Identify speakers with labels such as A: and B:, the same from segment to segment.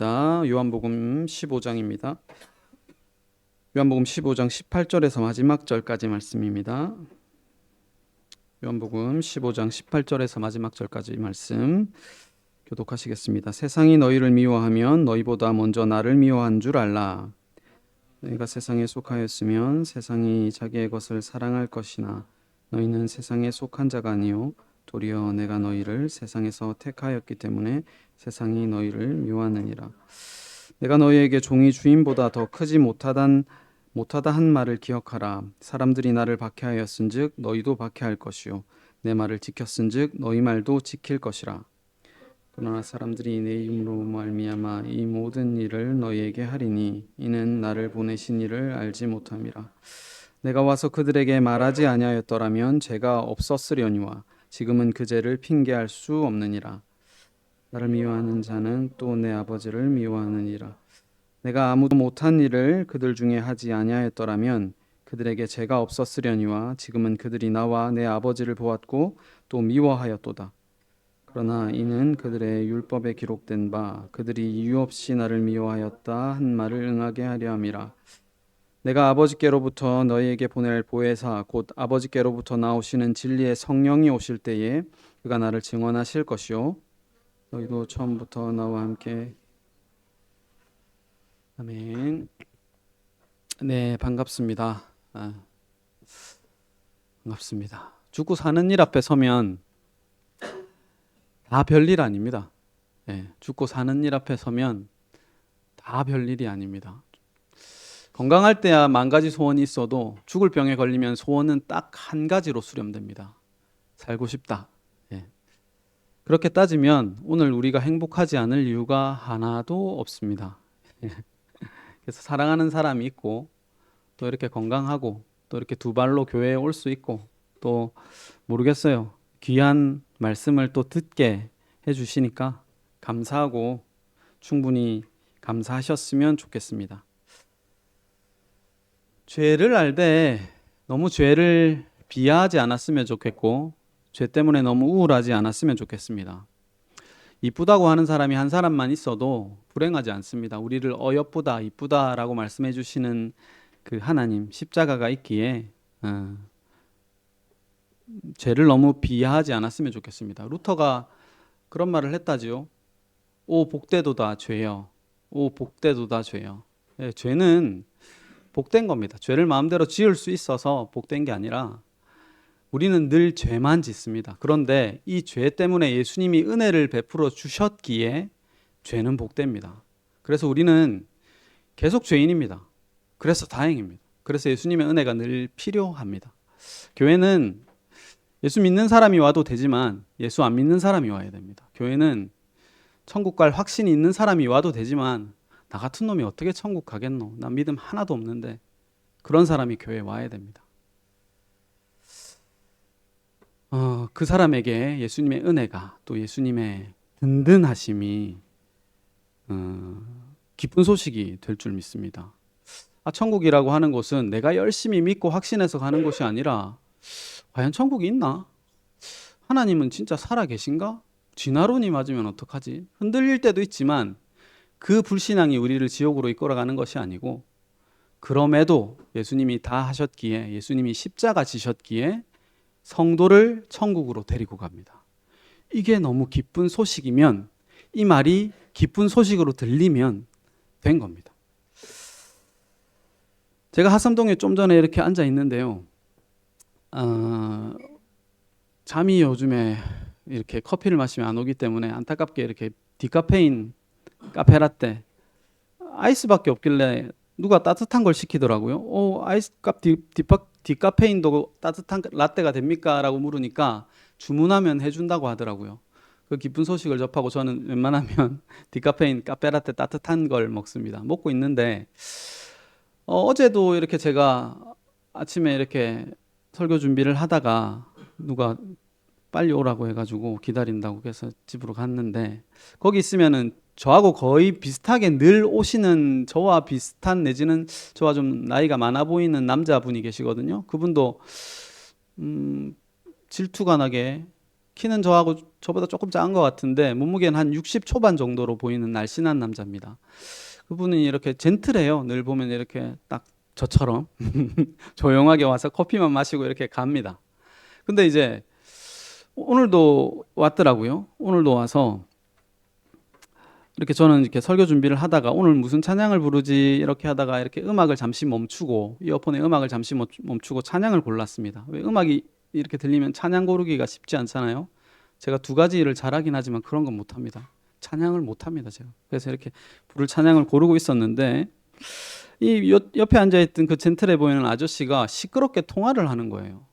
A: 요한복음 15장입니다. 요한복음 15장 18절에서 마지막 절까지 말씀입니다. 요한복음 15장 18절에서 마지막 절까지 말씀 교독하시겠습니다. 세상이 너희를 미워하면 너희보다 먼저 나를 미워한 줄 알라. 너희가 세상에 속하였으면 세상이 자기의 것을 사랑할 것이나 너희는 세상에 속한 자가 아니요 도리어 내가 너희를 세상에서 택하였기 때문에 세상이 너희를 미워하느니라. 내가 너희에게 종이 주인보다 더 크지 못하다 한 말을 기억하라. 사람들이 나를 박해하였은즉 너희도 박해할 것이요 내 말을 지켰은즉 너희 말도 지킬 것이라. 그러나 사람들이 내 이름으로 말미암아 이 모든 일을 너희에게 하리니 이는 나를 보내신 이를 알지 못함이라. 내가 와서 그들에게 말하지 아니하였더라면 죄가 없었으려니와 지금은 그 죄를 핑계할 수 없느니라. 나를 미워하는 자는 또 내 아버지를 미워하느니라. 내가 아무도 못한 일을 그들 중에 하지 아니하였더라면 그들에게 죄가 없었으려니와 지금은 그들이 나와 내 아버지를 보았고 또 미워하였도다. 그러나 이는 그들의 율법에 기록된 바 그들이 이유 없이 나를 미워하였다 한 말을 응하게 하려 함이라. 내가 아버지께로부터 너희에게 보낼 보혜사 곧 아버지께로부터 나오시는 진리의 성령이 오실 때에 그가 나를 증언하실 것이요 너희도 처음부터 나와 함께. 아멘. 네, 반갑습니다. 반갑습니다. 죽고 사는 일 앞에 서면 다 별일 아닙니다. 죽고 사는 일 앞에 서면 다 별일이 아닙니다. 건강할 때야 만 가지 소원이 있어도 죽을 병에 걸리면 소원은 딱 한 가지로 수렴됩니다. 살고 싶다. 그렇게 따지면 오늘 우리가 행복하지 않을 이유가 하나도 없습니다. 그래서 사랑하는 사람이 있고 또 이렇게 건강하고 또 이렇게 두 발로 교회에 올 수 있고 또 모르겠어요. 귀한 말씀을 또 듣게 해주시니까 감사하고 충분히 감사하셨으면 좋겠습니다. 죄를 알되 너무 죄를 비하하지 않았으면 좋겠고 죄 때문에 너무 우울하지 않았으면 좋겠습니다. 이쁘다고 하는 사람이 한 사람만 있어도 불행하지 않습니다. 우리를 어여쁘다 이쁘다라고 말씀해 주시는 그 하나님 십자가가 있기에 죄를 너무 비하하지 않았으면 좋겠습니다. 루터가 그런 말을 했다지요. 오 복되도다 죄여. 오 복되도다 죄여. 죄는 복된 겁니다. 죄를 마음대로 지을 수 있어서 복된 게 아니라 우리는 늘 죄만 짓습니다. 그런데 이 죄 때문에 예수님이 은혜를 베풀어 주셨기에 죄는 복됩니다. 그래서 우리는 계속 죄인입니다. 그래서 다행입니다. 그래서 예수님의 은혜가 늘 필요합니다. 교회는 예수 믿는 사람이 와도 되지만 예수 안 믿는 사람이 와야 됩니다. 교회는 천국 갈 확신이 있는 사람이 와도 되지만 나 같은 놈이 어떻게 천국 가겠노? 나 믿음 하나도 없는데 그런 사람이 교회에 와야 됩니다. 그 사람에게 예수님의 은혜가 또 예수님의 든든하심이 기쁜 소식이 될 줄 믿습니다. 천국이라고 하는 곳은 내가 열심히 믿고 확신해서 가는 곳이 아니라 과연 천국이 있나? 하나님은 진짜 살아 계신가? 쥐나론이 맞으면 어떡하지? 흔들릴 때도 있지만 그 불신앙이 우리를 지옥으로 이끌어가는 것이 아니고 그럼에도 예수님이 다 하셨기에 예수님이 십자가 지셨기에 성도를 천국으로 데리고 갑니다. 이게 너무 기쁜 소식이면 이 말이 기쁜 소식으로 들리면 된 겁니다. 제가 하삼동에 좀 전에 이렇게 앉아 있는데요. 잠이 요즘에 이렇게 커피를 마시면 안 오기 때문에 안타깝게 이렇게 디카페인 카페라떼 아이스밖에 없길래 누가 따뜻한 걸 시키더라고요. 아이스값 디카페인도 따뜻한 라떼가 됩니까? 라고 물으니까 주문하면 해준다고 하더라고요. 그 기쁜 소식을 접하고 저는 웬만하면 디카페인 카페라떼 따뜻한 걸 먹습니다. 먹고 있는데 어제도 이렇게 제가 아침에 이렇게 설교 준비를 하다가 누가 빨리 오라고 해가지고 기다린다고 해서 집으로 갔는데 거기 있으면은 저하고 거의 비슷하게 늘 오시는 저와 비슷한 내지는 저와 좀 나이가 많아 보이는 남자분이 계시거든요. 그분도 질투가 나게 키는 저하고 저보다 조금 작은 것 같은데 몸무게는 한 60 초반 정도로 보이는 날씬한 남자입니다. 그분은 이렇게 젠틀해요. 늘 보면 이렇게 딱 저처럼 조용하게 와서 커피만 마시고 이렇게 갑니다. 근데 이제 오늘도 왔더라고요. 오늘도 와서 이렇게 저는 이렇게 설교 준비를 하다가 오늘 무슨 찬양을 부르지 이렇게 하다가 이렇게 음악을 잠시 멈추고 이어폰에 음악을 잠시 멈추고 찬양을 골랐습니다. 왜 음악이 이렇게 들리면 찬양 고르기가 쉽지 않잖아요. 제가 두 가지 일을 잘하긴 하지만 그런 건 못합니다. 찬양을 못합니다, 제가. 그래서 이렇게 부를 찬양을 고르고 있었는데 이 옆에 앉아있던 그 젠틀해 보이는 아저씨가 시끄럽게 통화를 하는 거예요.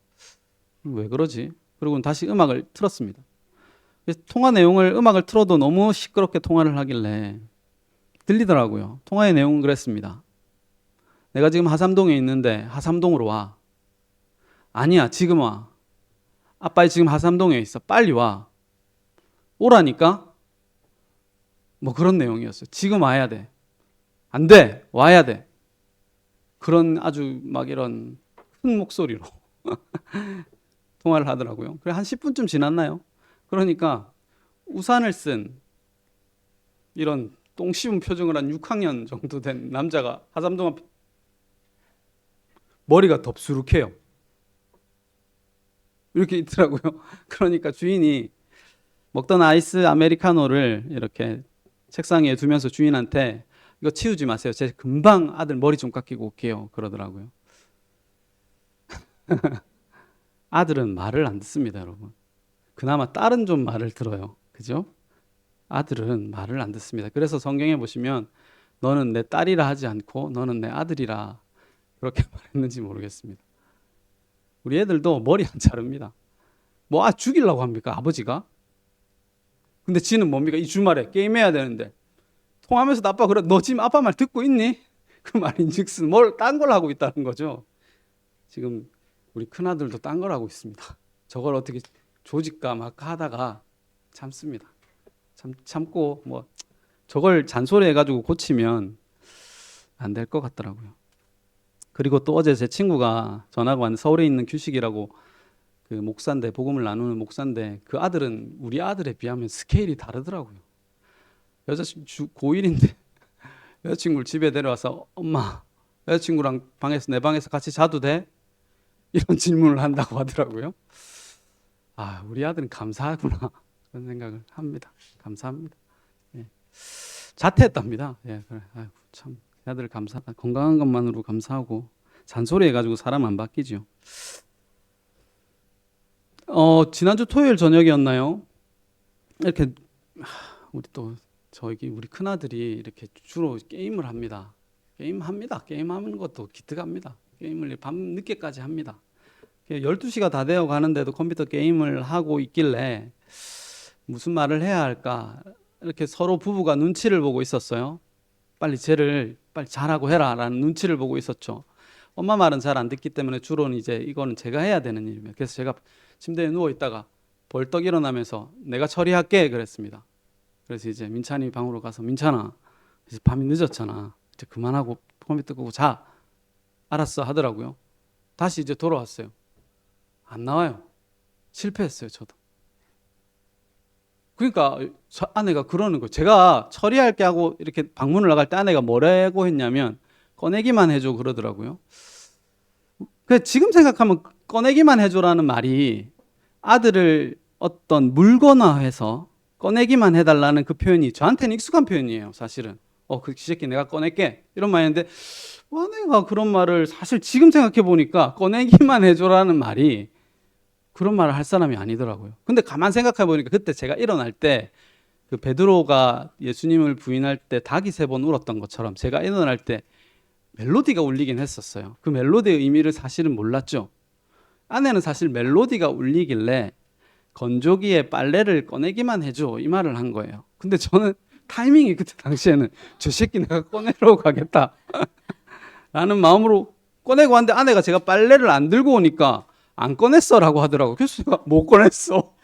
A: 왜 그러지? 그리고 다시 음악을 틀었습니다. 통화 내용을 음악을 틀어도 너무 시끄럽게 통화를 하길래 들리더라고요. 통화의 내용은 그랬습니다. 내가 지금 하삼동에 있는데 하삼동으로 와. 아니야, 지금 와. 아빠 지금 하삼동에 있어. 빨리 와. 오라니까? 뭐 그런 내용이었어요. 지금 와야 돼. 안 돼. 와야 돼. 그런 아주 막 이런 큰 목소리로 통화를 하더라고요. 그래 한 10분쯤 지났나요? 그러니까 우산을 쓴 이런 똥 씹은 표정을 한 6학년 정도 된 남자가 하삼동 앞에 머리가 덥수룩해요. 이렇게 있더라고요. 그러니까 주인이 먹던 아이스 아메리카노를 이렇게 책상 위에 두면서 주인한테 이거 치우지 마세요. 제 금방 아들 머리 좀 깎이고 올게요. 그러더라고요. 아들은 말을 안 듣습니다, 여러분. 그나마 딸은 좀 말을 들어요. 그죠? 아들은 말을 안 듣습니다. 그래서 성경에 보시면 너는 내 딸이라 하지 않고 너는 내 아들이라 그렇게 말했는지 모르겠습니다. 우리 애들도 머리 안 자릅니다. 뭐 죽이려고 합니까? 아버지가? 근데 지는 뭡니까? 이 주말에 게임해야 되는데 통하면서도 아빠 그래 너 지금 아빠 말 듣고 있니? 그 말인즉슨 뭘 딴 걸 하고 있다는 거죠. 지금 우리 큰아들도 딴 걸 하고 있습니다. 저걸 어떻게 조직까 막 하다가 참습니다. 참고 뭐 저걸 잔소리 해가지고 고치면 안 될 것 같더라고요. 그리고 또 어제 제 친구가 전화가 왔는데 서울에 있는 규식이라고 그 목사인데 복음을 나누는 목사인데 그 아들은 우리 아들에 비하면 스케일이 다르더라고요. 여자친구 고1인데 여자친구를 집에 데려와서 엄마 여자친구랑 내 방에서 같이 자도 돼? 이런 질문을 한다고 하더라고요. 아 우리 아들은 감사하구나 그런 생각을 합니다. 감사합니다. 예. 자퇴했답니다. 예, 그래. 아이고, 참 아들 감사하다. 건강한 것만으로 감사하고 잔소리 해가지고 사람 안 바뀌죠. 지난주 토요일 저녁이었나요? 이렇게 우리 또 우리 큰 아들이 이렇게 주로 게임을 합니다. 게임하는 것도 기특합니다. 게임을 밤 늦게까지 합니다. 12시가 다 되어 가는데도 컴퓨터 게임을 하고 있길래 무슨 말을 해야 할까? 이렇게 서로 부부가 눈치를 보고 있었어요. 빨리 잘하고 해라라는 눈치를 보고 있었죠. 엄마 말은 잘 안 듣기 때문에 주로는 이제 이거는 제가 해야 되는 일입니다. 그래서 제가 침대에 누워 있다가 벌떡 일어나면서 내가 처리할게 그랬습니다. 그래서 이제 민찬이 방으로 가서 민찬아 이제 밤이 늦었잖아. 이제 그만하고 컴퓨터 끄고 자. 알았어 하더라고요. 다시 이제 돌아왔어요. 안 나와요. 실패했어요, 저도. 그러니까 아내가 그러는 거예요. 제가 처리할게 하고 이렇게 방문을 나갈 때 아내가 뭐라고 했냐면 꺼내기만 해줘 그러더라고요. 지금 생각하면 꺼내기만 해줘라는 말이 아들을 어떤 물건화해서 꺼내기만 해달라는 그 표현이 저한테는 익숙한 표현이에요. 사실은 그 새끼 내가 꺼낼게 이런 말인데 아내가 그런 말을 사실 지금 생각해 보니까 꺼내기만 해줘라는 말이 그런 말을 할 사람이 아니더라고요. 근데 가만 생각해 보니까 그때 제가 일어날 때 그 베드로가 예수님을 부인할 때 닭이 3번 울었던 것처럼 제가 일어날 때 멜로디가 울리긴 했었어요. 그 멜로디의 의미를 사실은 몰랐죠. 아내는 사실 멜로디가 울리길래 건조기에 빨래를 꺼내기만 해줘 이 말을 한 거예요. 근데 저는 타이밍이 그때 당시에는 저 새끼 내가 꺼내러 가겠다 라는 마음으로 꺼내고 왔는데 아내가 제가 빨래를 안 들고 오니까 안 꺼냈어 라고 하더라고요. 그래서 제가 못 꺼냈어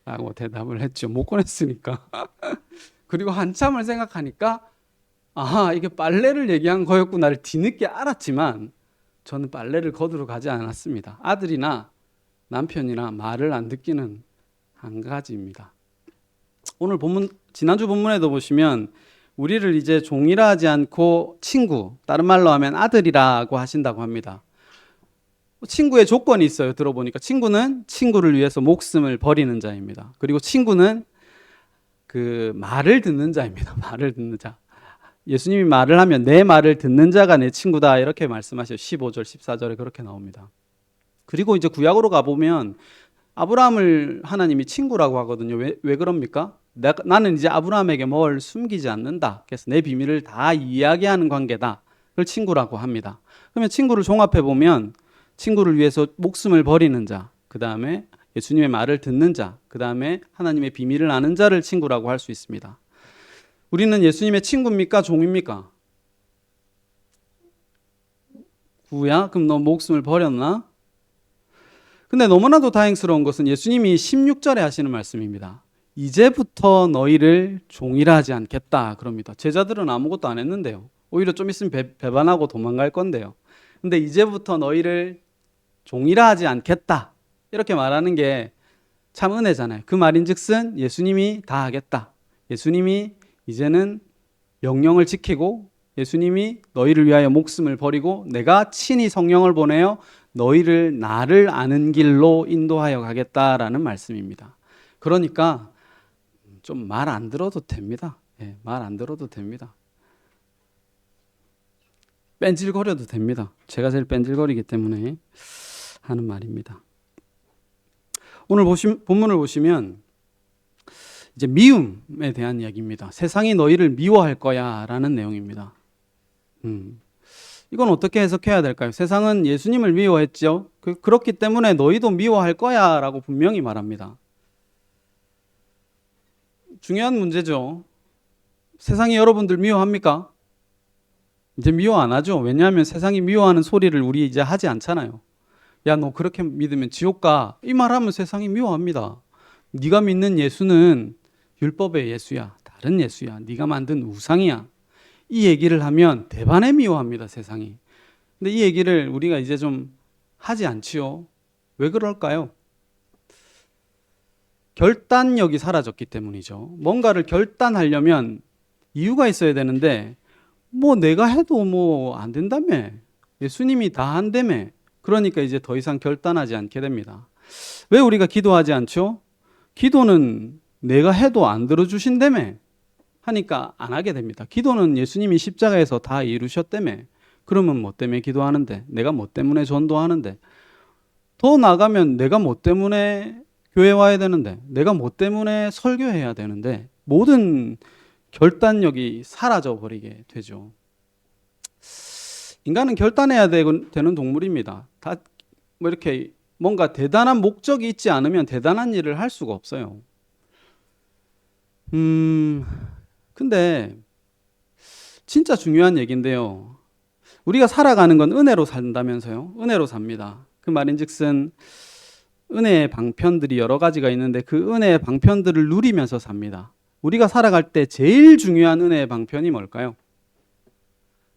A: 라고 대답을 했죠. 못 꺼냈으니까. 그리고 한참을 생각하니까 아하 이게 빨래를 얘기한 거였구나를 뒤늦게 알았지만 저는 빨래를 거두러 가지 않았습니다. 아들이나 남편이나 말을 안 듣기는 한 가지입니다. 오늘 본문, 지난주 본문에도 보시면 우리를 이제 종이라 하지 않고 친구, 다른 말로 하면 아들이라고 하신다고 합니다. 친구의 조건이 있어요. 들어보니까 친구는 친구를 위해서 목숨을 버리는 자입니다. 그리고 친구는 그 말을 듣는 자입니다. 말을 듣는 자. 예수님이 말을 하면 내 말을 듣는 자가 내 친구다 이렇게 말씀하셔요. 15절, 14절에 그렇게 나옵니다. 그리고 이제 구약으로 가보면 아브라함을 하나님이 친구라고 하거든요. 왜 그럽니까? 나는 이제 아브라함에게 뭘 숨기지 않는다. 그래서 내 비밀을 다 이야기하는 관계다. 그걸 친구라고 합니다. 그러면 친구를 종합해 보면 친구를 위해서 목숨을 버리는 자, 그 다음에 예수님의 말을 듣는 자, 그 다음에 하나님의 비밀을 아는 자를 친구라고 할 수 있습니다. 우리는 예수님의 친구입니까? 종입니까? 구야? 그럼 너 목숨을 버렸나? 근데 너무나도 다행스러운 것은 예수님이 16절에 하시는 말씀입니다. 이제부터 너희를 종이라 하지 않겠다 그럽니다. 제자들은 아무것도 안 했는데요. 오히려 좀 있으면 배반하고 도망갈 건데요. 근데 이제부터 너희를 종이라 하지 않겠다 이렇게 말하는 게 참 은혜잖아요. 그 말인즉슨 예수님이 다 하겠다. 예수님이 이제는 명령을 지키고 예수님이 너희를 위하여 목숨을 버리고 내가 친히 성령을 보내어 너희를 나를 아는 길로 인도하여 가겠다라는 말씀입니다. 그러니까 좀 말 안 들어도 됩니다. 말 안 들어도 됩니다. 뺀질거려도 됩니다. 제가 제일 뺀질거리기 때문에 하는 말입니다. 오늘 본문을 보시면 이제 미움에 대한 이야기입니다. 세상이 너희를 미워할 거야 라는 내용입니다. 이건 어떻게 해석해야 될까요? 세상은 예수님을 미워했죠. 그렇기 때문에 너희도 미워할 거야 라고 분명히 말합니다. 중요한 문제죠. 세상이 여러분들 미워합니까? 이제 미워 안 하죠. 왜냐하면 세상이 미워하는 소리를 우리 이제 하지 않잖아요. 야, 너 그렇게 믿으면 지옥 가. 이 말하면 세상이 미워합니다. 네가 믿는 예수는 율법의 예수야. 다른 예수야. 네가 만든 우상이야. 이 얘기를 하면 대반에 미워합니다. 세상이. 근데 이 얘기를 우리가 이제 좀 하지 않지요. 왜 그럴까요? 결단력이 사라졌기 때문이죠. 뭔가를 결단하려면 이유가 있어야 되는데 뭐 내가 해도 뭐 안 된다며. 예수님이 다 한다며. 그러니까 이제 더 이상 결단하지 않게 됩니다. 왜 우리가 기도하지 않죠? 기도는 내가 해도 안 들어주신다며 하니까 안 하게 됩니다. 기도는 예수님이 십자가에서 다 이루셨다며. 그러면 뭐 때문에 기도하는데? 내가 뭐 때문에 전도하는데? 더 나가면 내가 뭐 때문에 교회 와야 되는데? 내가 뭐 때문에 설교해야 되는데? 모든 결단력이 사라져 버리게 되죠. 인간은 결단해야 되는 동물입니다. 다 뭐 이렇게 뭔가 대단한 목적이 있지 않으면 대단한 일을 할 수가 없어요. 근데 진짜 중요한 얘기인데요. 우리가 살아가는 건 은혜로 산다면서요. 은혜로 삽니다. 그 말인즉슨 은혜의 방편들이 여러 가지가 있는데 그 은혜의 방편들을 누리면서 삽니다. 우리가 살아갈 때 제일 중요한 은혜의 방편이 뭘까요?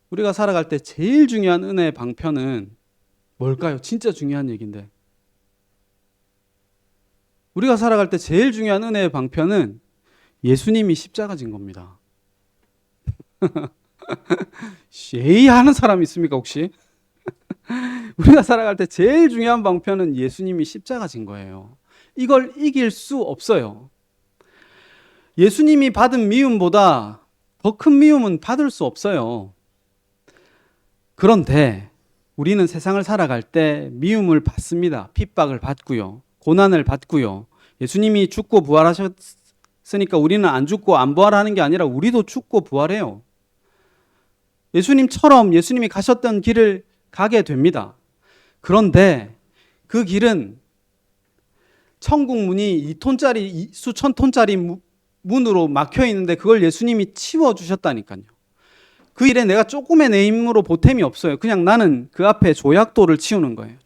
A: 우리가 살아갈 때 제일 중요한 은혜의 방편은 뭘까요? 진짜 중요한 얘기인데. 우리가 살아갈 때 제일 중요한 은혜의 방편은 예수님이 십자가 진 겁니다. 예의 하는 사람 있습니까 혹시? 우리가 살아갈 때 제일 중요한 방편은 예수님이 십자가 진 거예요. 이걸 이길 수 없어요. 예수님이 받은 미움보다 더 큰 미움은 받을 수 없어요. 그런데 우리는 세상을 살아갈 때 미움을 받습니다. 핍박을 받고요. 고난을 받고요. 예수님이 죽고 부활하셨으니까 우리는 안 죽고 안 부활하는 게 아니라 우리도 죽고 부활해요. 예수님처럼 예수님이 가셨던 길을 가게 됩니다. 그런데 그 길은 천국 문이 2톤짜리, 수천 톤짜리 문으로 막혀 있는데 그걸 예수님이 치워주셨다니까요. 그 일에 내가 조금의 내 힘으로 보탬이 없어요. 그냥 나는 그 앞에 조약돌을 치우는 거예요.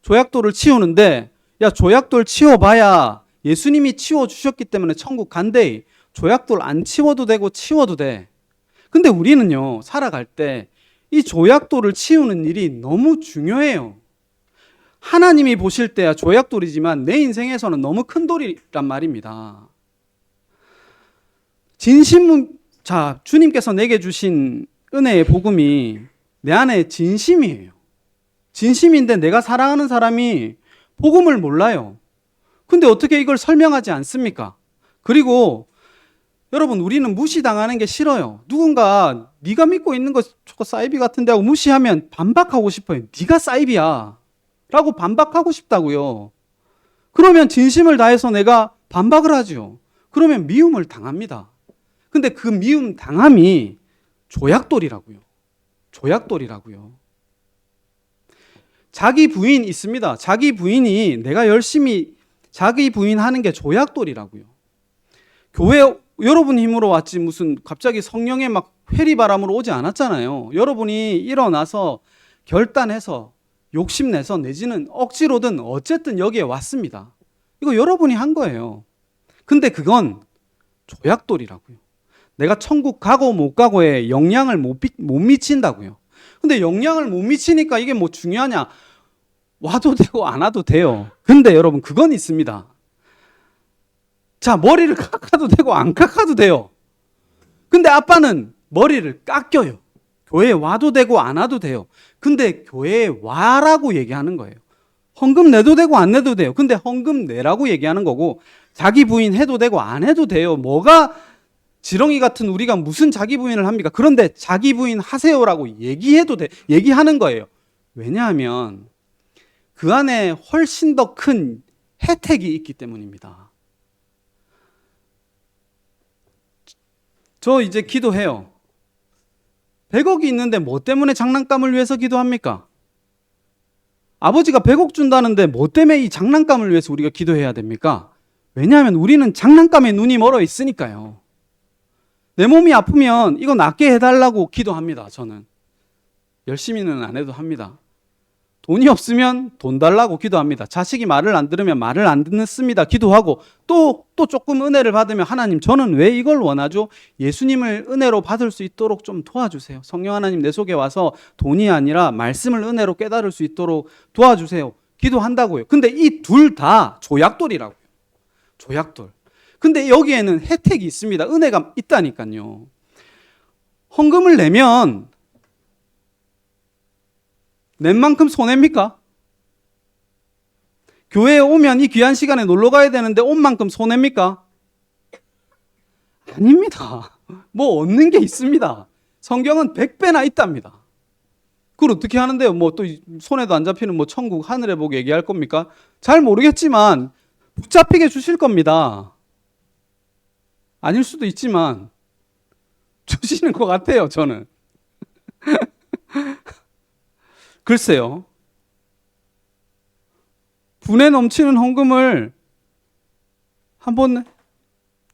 A: 조약돌을 치우는데 야, 조약돌 치워봐야 예수님이 치워주셨기 때문에 천국 간대. 조약돌 안 치워도 되고 치워도 돼. 근데 우리는요, 살아갈 때 이 조약돌을 치우는 일이 너무 중요해요. 하나님이 보실 때야 조약돌이지만 내 인생에서는 너무 큰 돌이란 말입니다. 주님께서 내게 주신 은혜의 복음이 내 안에 진심이에요. 진심인데 내가 사랑하는 사람이 복음을 몰라요. 근데 어떻게 이걸 설명하지 않습니까? 그리고 여러분, 우리는 무시당하는 게 싫어요. 누군가 네가 믿고 있는 거 저거 사이비 같은데 하고 무시하면 반박하고 싶어요. 네가 사이비야 라고 반박하고 싶다고요. 그러면 진심을 다해서 내가 반박을 하죠. 그러면 미움을 당합니다. 근데 그 미움 당함이 조약돌이라고요. 조약돌이라고요. 자기 부인 있습니다. 자기 부인이 내가 열심히 자기 부인 하는 게 조약돌이라고요. 교회 여러분 힘으로 왔지 무슨 갑자기 성령의 막 회리바람으로 오지 않았잖아요. 여러분이 일어나서 결단해서 욕심내서 내지는 억지로든 어쨌든 여기에 왔습니다. 이거 여러분이 한 거예요. 근데 그건 조약돌이라고요. 내가 천국 가고 못 가고에 영향을 못 미친다고요. 근데 영향을 못 미치니까 이게 뭐 중요하냐? 와도 되고 안 와도 돼요. 근데 여러분 그건 있습니다. 자, 머리를 깎아도 되고 안 깎아도 돼요. 근데 아빠는 머리를 깎여요. 교회에 와도 되고 안 와도 돼요. 근데 교회에 와라고 얘기하는 거예요. 헌금 내도 되고 안 내도 돼요. 근데 헌금 내라고 얘기하는 거고 자기 부인 해도 되고 안 해도 돼요. 뭐가 지렁이 같은 우리가 무슨 자기 부인을 합니까? 그런데 자기 부인 하세요라고 얘기하는 거예요. 왜냐하면 그 안에 훨씬 더 큰 혜택이 있기 때문입니다. 저 이제 기도해요. 100억이 있는데 뭐 때문에 장난감을 위해서 기도합니까? 아버지가 100억 준다는데 뭐 때문에 이 장난감을 위해서 우리가 기도해야 됩니까? 왜냐하면 우리는 장난감에 눈이 멀어 있으니까요. 내 몸이 아프면 이거 낫게 해달라고 기도합니다. 저는 열심히는 안 해도 합니다. 돈이 없으면 돈 달라고 기도합니다. 자식이 말을 안 들으면 말을 안 듣습니다. 기도하고 또 조금 은혜를 받으면 하나님 저는 왜 이걸 원하죠? 예수님을 은혜로 받을 수 있도록 좀 도와주세요. 성령 하나님 내 속에 와서 돈이 아니라 말씀을 은혜로 깨달을 수 있도록 도와주세요. 기도한다고요. 근데 이 둘 다 조약돌이라고요. 조약돌. 근데 여기에는 혜택이 있습니다. 은혜가 있다니까요. 헌금을 내면 낸 만큼 손해입니까? 교회에 오면 이 귀한 시간에 놀러 가야 되는데 온 만큼 손해입니까? 아닙니다. 뭐 얻는 게 있습니다. 성경은 100배나 있답니다. 그걸 어떻게 하는데요? 뭐 또 손에도 안 잡히는 뭐 천국 하늘에 보고 얘기할 겁니까? 잘 모르겠지만 붙잡히게 주실 겁니다. 아닐 수도 있지만 주시는 것 같아요, 저는. 글쎄요. 분에 넘치는 헌금을 한번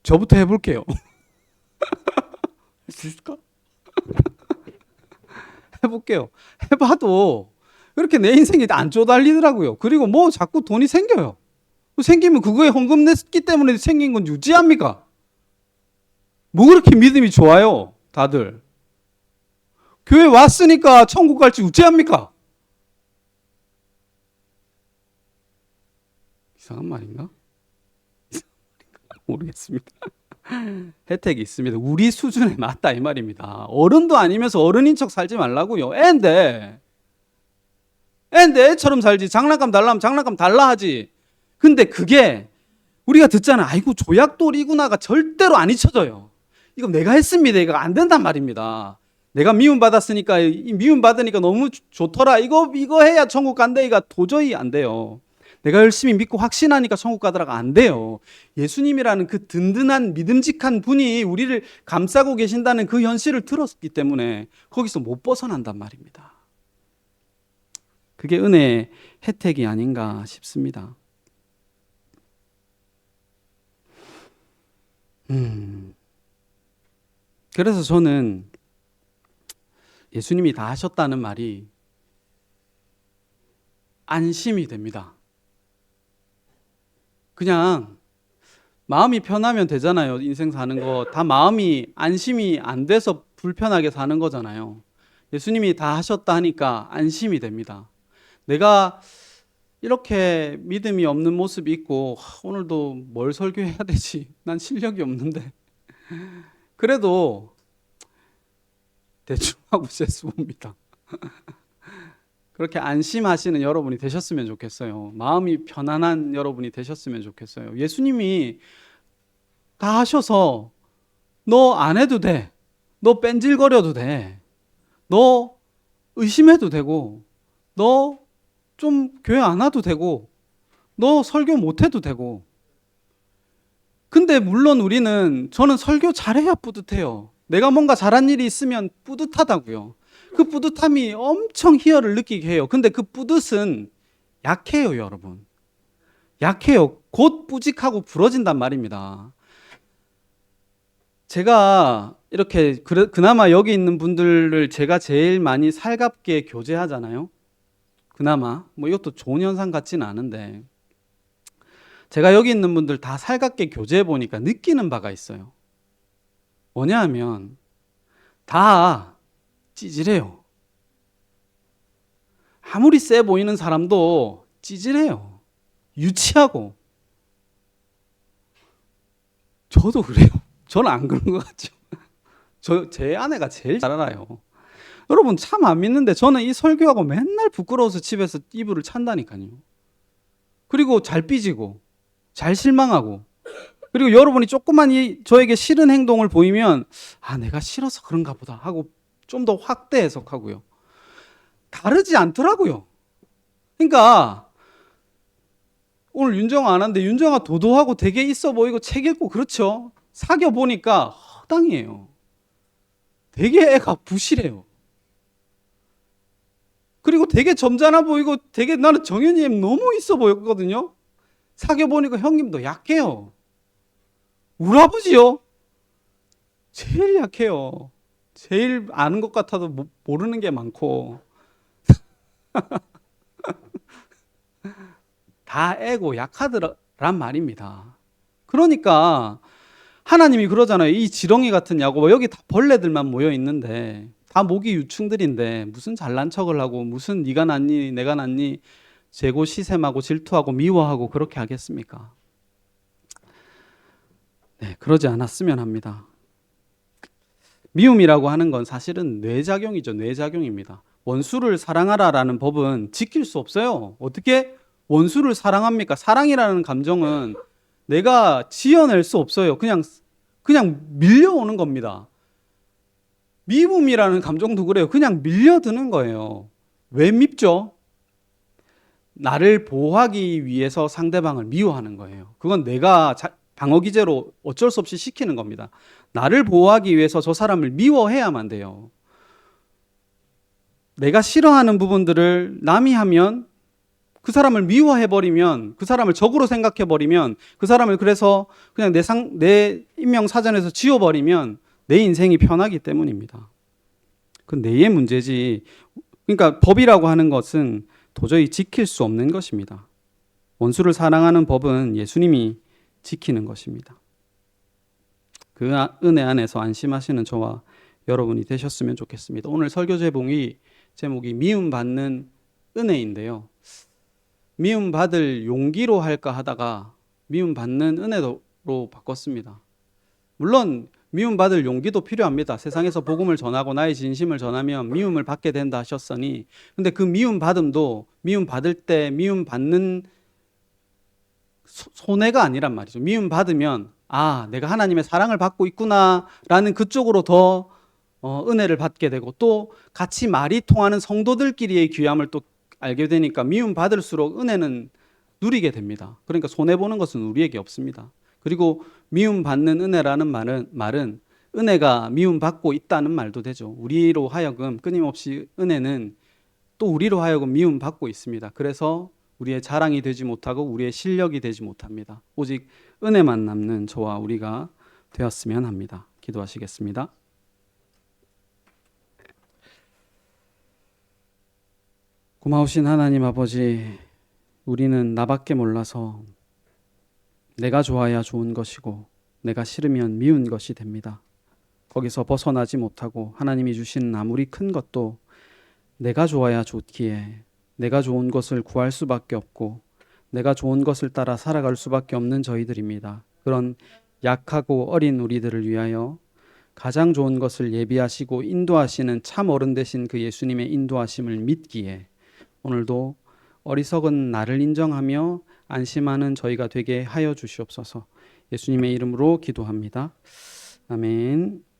A: 저부터 해볼게요. 할 수 있을까? 해볼게요. 해봐도 이렇게 내 인생이 안 쪼달리더라고요. 그리고 뭐 자꾸 돈이 생겨요. 생기면 그거에 헌금 냈기 때문에 생긴 건 유지합니까? 뭐 그렇게 믿음이 좋아요, 다들. 교회 왔으니까 천국 갈지 우째합니까? 이상한 말인가? 모르겠습니다. 혜택이 있습니다. 우리 수준에 맞다 이 말입니다. 어른도 아니면서 어른인 척 살지 말라고요. 애인데 애처럼 살지. 장난감 달라면 장난감 달라 하지. 근데 그게 우리가 듣잖아. 아이고 조약돌이구나가 절대로 안 잊혀져요. 이거 내가 했습니다. 이거 안 된단 말입니다. 내가 미움받았으니까 미움받으니까 너무 좋더라. 이거 해야 천국 간대. 이거 도저히 안 돼요. 내가 열심히 믿고 확신하니까 천국 가더라가 안 돼요. 예수님이라는 그 든든한 믿음직한 분이 우리를 감싸고 계신다는 그 현실을 들었기 때문에 거기서 못 벗어난단 말입니다. 그게 은혜의 혜택이 아닌가 싶습니다. 그래서 저는 예수님이 다 하셨다는 말이 안심이 됩니다. 그냥 마음이 편하면 되잖아요. 인생 사는 거. 다 마음이 안심이 안 돼서 불편하게 사는 거잖아요. 예수님이 다 하셨다 하니까 안심이 됩니다. 내가 이렇게 믿음이 없는 모습이 있고 오늘도 뭘 설교해야 되지? 난 실력이 없는데. 그래도 대충 하고 재수 봅니다. 그렇게 안심하시는 여러분이 되셨으면 좋겠어요. 마음이 편안한 여러분이 되셨으면 좋겠어요. 예수님이 다 하셔서 너 안 해도 돼. 너 뺀질거려도 돼. 너 의심해도 되고, 너 좀 교회 안 와도 되고, 너 설교 못 해도 되고. 근데 물론 저는 설교 잘해야 뿌듯해요. 내가 뭔가 잘한 일이 있으면 뿌듯하다고요. 그 뿌듯함이 엄청 희열을 느끼게 해요. 근데 그 뿌듯은 약해요, 여러분. 약해요. 곧 뿌직하고 부러진단 말입니다. 제가 이렇게 그나마 여기 있는 분들을 제가 제일 많이 살갑게 교제하잖아요. 그나마 뭐 이것도 좋은 현상 같지는 않은데 제가 여기 있는 분들 다 살갑게 교제해 보니까 느끼는 바가 있어요. 뭐냐 하면 다 찌질해요. 아무리 세 보이는 사람도 찌질해요. 유치하고. 저도 그래요. 저는 안 그런 것 같죠. 제 아내가 제일 잘 알아요. 여러분 참 안 믿는데 저는 이 설교하고 맨날 부끄러워서 집에서 이불을 찬다니까요. 그리고 잘 삐지고 잘 실망하고 그리고 여러분이 조금만 저에게 싫은 행동을 보이면 내가 싫어서 그런가 보다 하고 좀 더 확대 해석하고요. 다르지 않더라고요. 그러니까 오늘 윤정아 안 왔는데 윤정아 도도하고 되게 있어 보이고 책 읽고 그렇죠. 사귀어 보니까 허당이에요. 되게 애가 부실해요. 그리고 되게 점잖아 보이고 되게 나는 정현이 너무 있어 보였거든요. 사귀어 보니까 형님도 약해요. 우리 아버지요. 제일 약해요. 제일 아는 것 같아도 모르는 게 많고 다 애고 약하더란 말입니다. 그러니까 하나님이 그러잖아요. 이 지렁이 같은 야곱아 여기 다 벌레들만 모여 있는데 다 모기 유충들인데 무슨 잘난 척을 하고 무슨 네가 낫니 내가 낫니 재고 시샘하고 질투하고 미워하고 그렇게 하겠습니까? 네, 그러지 않았으면 합니다. 미움이라고 하는 건 사실은 뇌작용이죠. 뇌작용입니다. 원수를 사랑하라라는 법은 지킬 수 없어요. 어떻게 원수를 사랑합니까? 사랑이라는 감정은 내가 지어낼 수 없어요. 그냥 밀려오는 겁니다. 미움이라는 감정도 그래요. 그냥 밀려드는 거예요. 왜 밉죠? 나를 보호하기 위해서 상대방을 미워하는 거예요. 그건 내가 방어 기제로 어쩔 수 없이 시키는 겁니다. 나를 보호하기 위해서 저 사람을 미워해야만 돼요. 내가 싫어하는 부분들을 남이 하면 그 사람을 미워해버리면 그 사람을 적으로 생각해버리면 그 사람을 그래서 그냥 내 인명사전에서 지워버리면 내 인생이 편하기 때문입니다. 그건 내의 문제지. 그러니까 법이라고 하는 것은 도저히 지킬 수 없는 것입니다. 원수를 사랑하는 법은 예수님이 지키는 것입니다. 그 은혜 안에서 안심하시는 저와 여러분이 되셨으면 좋겠습니다. 오늘 설교 제목이 미움받는 은혜인데요. 미움받을 용기로 할까 하다가 미움받는 은혜로 바꿨습니다. 물론 미움받을 용기도 필요합니다. 세상에서 복음을 전하고 나의 진심을 전하면 미움을 받게 된다 하셨으니 근데 그 미움받음도 미움받을 때 미움받는 손해가 아니란 말이죠. 미움받으면 내가 하나님의 사랑을 받고 있구나라는 그쪽으로 더 은혜를 받게 되고 또 같이 말이 통하는 성도들끼리의 귀함을 또 알게 되니까 미움받을수록 은혜는 누리게 됩니다. 그러니까 손해보는 것은 우리에게 없습니다. 그리고 미움받는 은혜라는 말은 은혜가 미움받고 있다는 말도 되죠. 우리로 하여금 끊임없이 은혜는 또 우리로 하여금 미움받고 있습니다. 그래서 우리의 자랑이 되지 못하고 우리의 실력이 되지 못합니다. 오직 은혜만 남는 저와 우리가 되었으면 합니다. 기도하시겠습니다. 고마우신 하나님 아버지, 우리는 나밖에 몰라서 내가 좋아야 좋은 것이고 내가 싫으면 미운 것이 됩니다. 거기서 벗어나지 못하고 하나님이 주신 아무리 큰 것도 내가 좋아야 좋기에 내가 좋은 것을 구할 수밖에 없고 내가 좋은 것을 따라 살아갈 수밖에 없는 저희들입니다. 그런 약하고 어린 우리들을 위하여 가장 좋은 것을 예비하시고 인도하시는 참 어른 되신 그 예수님의 인도하심을 믿기에 오늘도 어리석은 나를 인정하며 안심하는 저희가 되게 하여 주시옵소서. 예수님의 이름으로 기도합니다. 아멘.